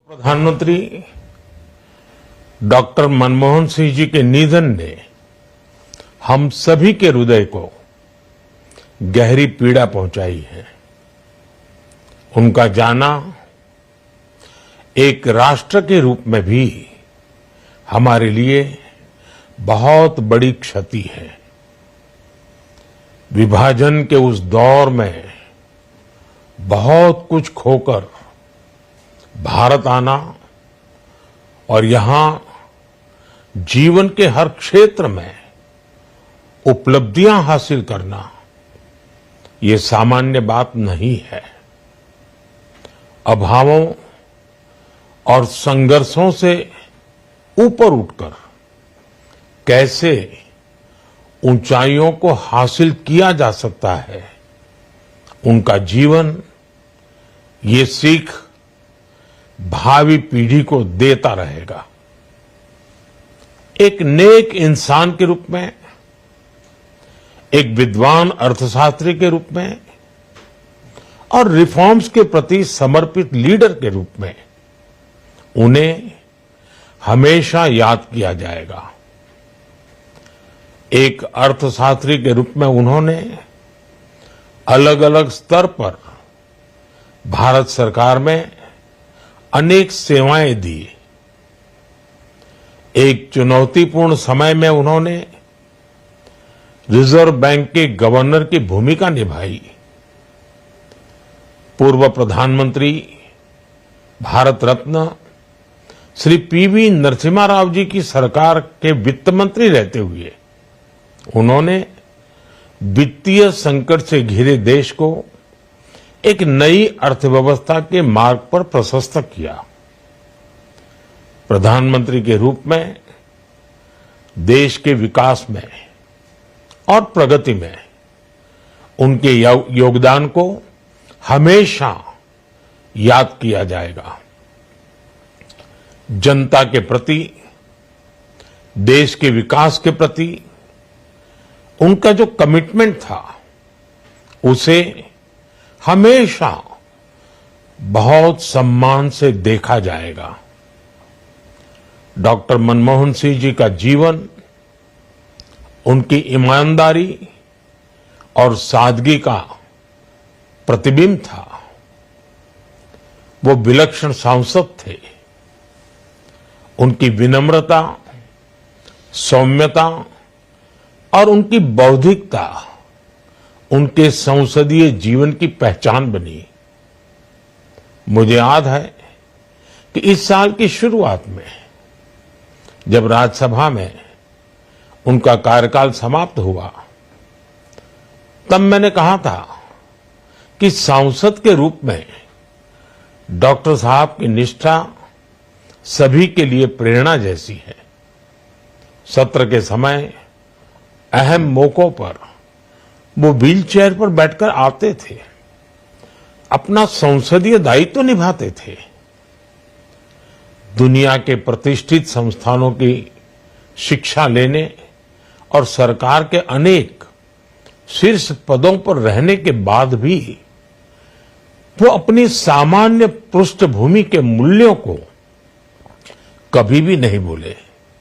प्रधानमंत्री डॉक्टर मनमोहन सिंह जी के निधन ने हम सभी के हृदय को गहरी पीड़ा पहुंचाई है। उनका जाना एक राष्ट्र के रूप में भी हमारे लिए बहुत बड़ी क्षति है। विभाजन के उस दौर में बहुत कुछ खोकर भारत आना और यहां जीवन के हर क्षेत्र में उपलब्धियां हासिल करना ये सामान्य बात नहीं है। अभावों और संघर्षों से ऊपर उठकर कैसे ऊंचाइयों को हासिल किया जा सकता है, उनका जीवन ये सीख भावी पीढ़ी को देता रहेगा। एक नेक इंसान के रूप में, एक विद्वान अर्थशास्त्री के रूप में और रिफॉर्म्स के प्रति समर्पित लीडर के रूप में उन्हें हमेशा याद किया जाएगा। एक अर्थशास्त्री के रूप में उन्होंने अलग अलग स्तर पर भारत सरकार में अनेक सेवाएं दी। एक चुनौतीपूर्ण समय में उन्होंने रिजर्व बैंक के गवर्नर की भूमिका निभाई। पूर्व प्रधानमंत्री भारत रत्न श्री पीवी नरसिम्हा राव जी की सरकार के वित्त मंत्री रहते हुए उन्होंने वित्तीय संकट से घिरे देश को एक नई अर्थव्यवस्था के मार्ग पर प्रशस्त किया। प्रधानमंत्री के रूप में देश के विकास में और प्रगति में उनके योगदान को हमेशा याद किया जाएगा। जनता के प्रति, देश के विकास के प्रति उनका जो कमिटमेंट था उसे हमेशा बहुत सम्मान से देखा जाएगा। डॉक्टर मनमोहन सिंह जी का जीवन उनकी ईमानदारी और सादगी का प्रतिबिंब था। वो विलक्षण सांसद थे। उनकी विनम्रता, सौम्यता और उनकी बौद्धिकता उनके संसदीय जीवन की पहचान बनी। मुझे याद है कि इस साल की शुरुआत में जब राज्यसभा में उनका कार्यकाल समाप्त हुआ, तब मैंने कहा था कि सांसद के रूप में डॉक्टर साहब की निष्ठा सभी के लिए प्रेरणा जैसी है। सत्र के समय अहम मौकों पर वो व्हीलचेयर पर बैठकर आते थे, अपना संसदीय दायित्व निभाते थे। दुनिया के प्रतिष्ठित संस्थानों की शिक्षा लेने और सरकार के अनेक शीर्ष पदों पर रहने के बाद भी वो अपनी सामान्य पृष्ठभूमि के मूल्यों को कभी भी नहीं भूले।